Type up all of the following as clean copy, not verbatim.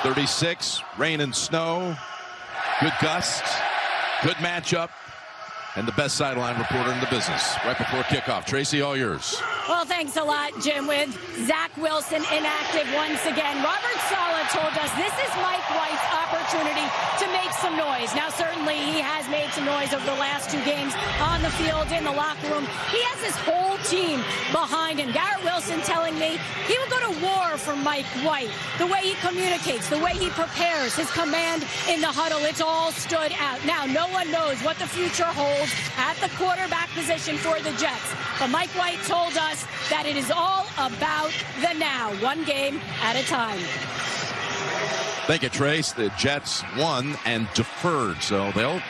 36, rain and snow, good gusts, good matchup, and the best sideline reporter in the business. Right before kickoff, Tracy, all yours. Well, thanks a lot, Jim. With Zach Wilson inactive once again, Robert Saleh told us this is Mike White's opportunity to make some noise. Now, certainly he has made some noise over the last 2 games on the field, in the locker room. He has his whole team behind him. Garrett Wilson telling me he would go to war for Mike White. The way he communicates, the way he prepares, his command in the huddle, it's all stood out. Now, no one knows what the future holds at the quarterback position for the Jets. But Mike White told us that it is all about the now, one game at a time. Thank you, Trace. The Jets won and deferred, so they'll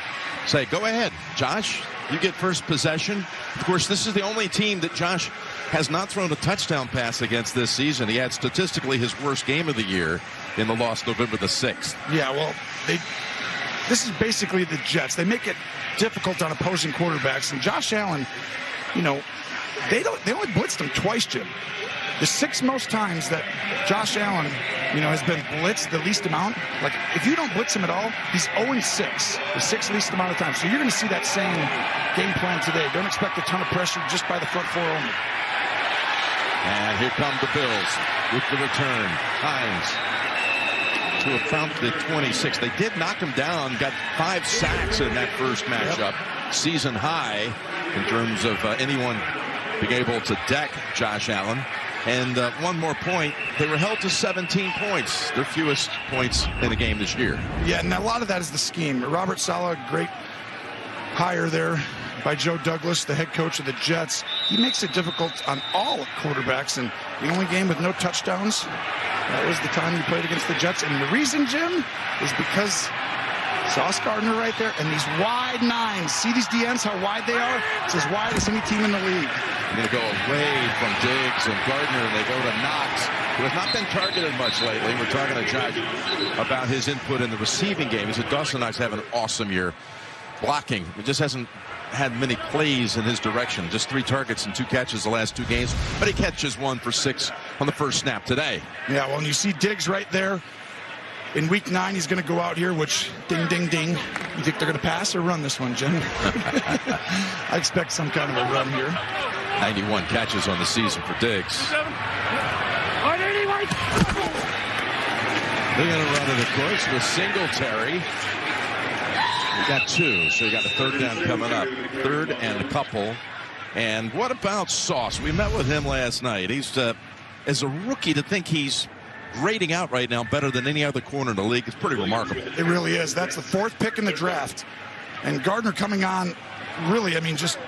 say, go ahead, Josh. You get first possession. Of course, this is the only team that Josh has not thrown a touchdown pass against this season. He had statistically his worst game of the year in the loss November the 6th. Yeah, well, this is basically the Jets. They make it difficult on opposing quarterbacks. And Josh Allen, you know, they only blitzed him twice, Jim. The 6 most times that Josh Allen, you know, has been blitzed the least amount, like if you don't blitz him at all, he's 0-6, the 6th least amount of times. So you're going to see that same game plan today. Don't expect a ton of pressure just by the front 4 only. And here come the Bills with the return. Hines to about the 26. They did knock him down, got 5 sacks in that first matchup. Yep. Season high in terms of anyone being able to deck Josh Allen. And one more point, they were held to 17 points, their fewest points in a game this year. Yeah, and a lot of that is the scheme. Robert Saleh, great hire there by Joe Douglas, the head coach of the Jets. He makes it difficult on all quarterbacks, and the only game with no touchdowns, that was the time he played against the Jets. And the reason, Jim, is because Sauce Gardner right there, and these wide 9s. See these DNs, how wide they are? It's as wide as any team in the league. They're going to go away from Diggs and Gardner, and they go to Knox, who has not been targeted much lately. We're talking to Josh about his input in the receiving game. He said Dawson Knox had an awesome year blocking. He just hasn't had many plays in his direction. Just 3 targets and 2 catches the last 2 games, but he catches 1 for 6 on the first snap today. Yeah, well, and you see Diggs right there. In week 9, he's going to go out here, which, ding, ding, ding. You think they're going to pass or run this one, Jim? I expect some kind of a run here. 91 catches on the season for Diggs. They're going to run it, of course, with Singletary. We got 2, so you got a 3rd down coming up. 3rd and a couple. And what about Sauce? We met with him last night. He's, as a rookie, to think he's rating out right now better than any other corner in the league. It's pretty remarkable. It really is. That's the 4th pick in the draft. And Gardner coming on, really, I mean, just,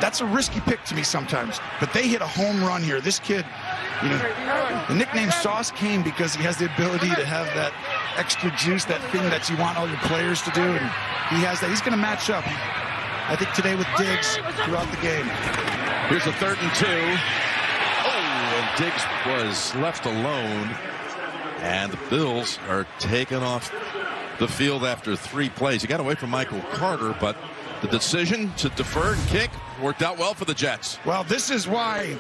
that's a risky pick to me sometimes. But they hit a home run here. This kid, you know, the nickname Sauce came because he has the ability to have that extra juice, that thing that you want all your players to do. And he has that. He's going to match up, I think, today with Diggs throughout the game. Here's a 3rd and 2. And Diggs was left alone, and the Bills are taken off the field after 3 plays. He got away from Michael Carter, but the decision to defer and kick worked out well for the Jets. Well, this is why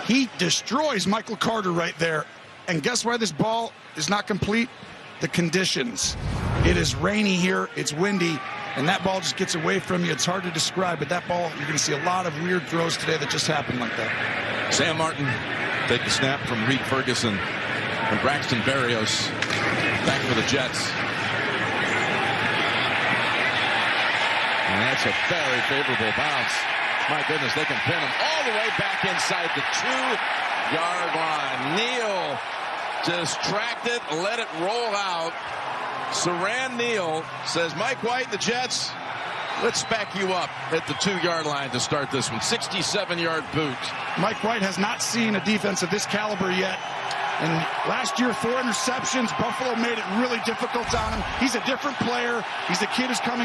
he destroys Michael Carter right there. And guess why this ball is not complete? The conditions. It is rainy here. It's windy. And that ball just gets away from you. It's hard to describe, but that ball, you're going to see a lot of weird throws today that just happened like that. Sam Martin take the snap from Reed Ferguson, and Braxton Berrios back for the Jets. And that's a very favorable bounce. My goodness, they can pin him all the way back inside the 2-yard line. Neal distracted, let it roll out. Siran Neal says, Mike White, the Jets, let's back you up at the 2-yard line to start this one. 67-yard boot. Mike White has not seen a defense of this caliber yet. And last year, 4 interceptions. Buffalo made it really difficult on him. He's a different player. He's a kid who's coming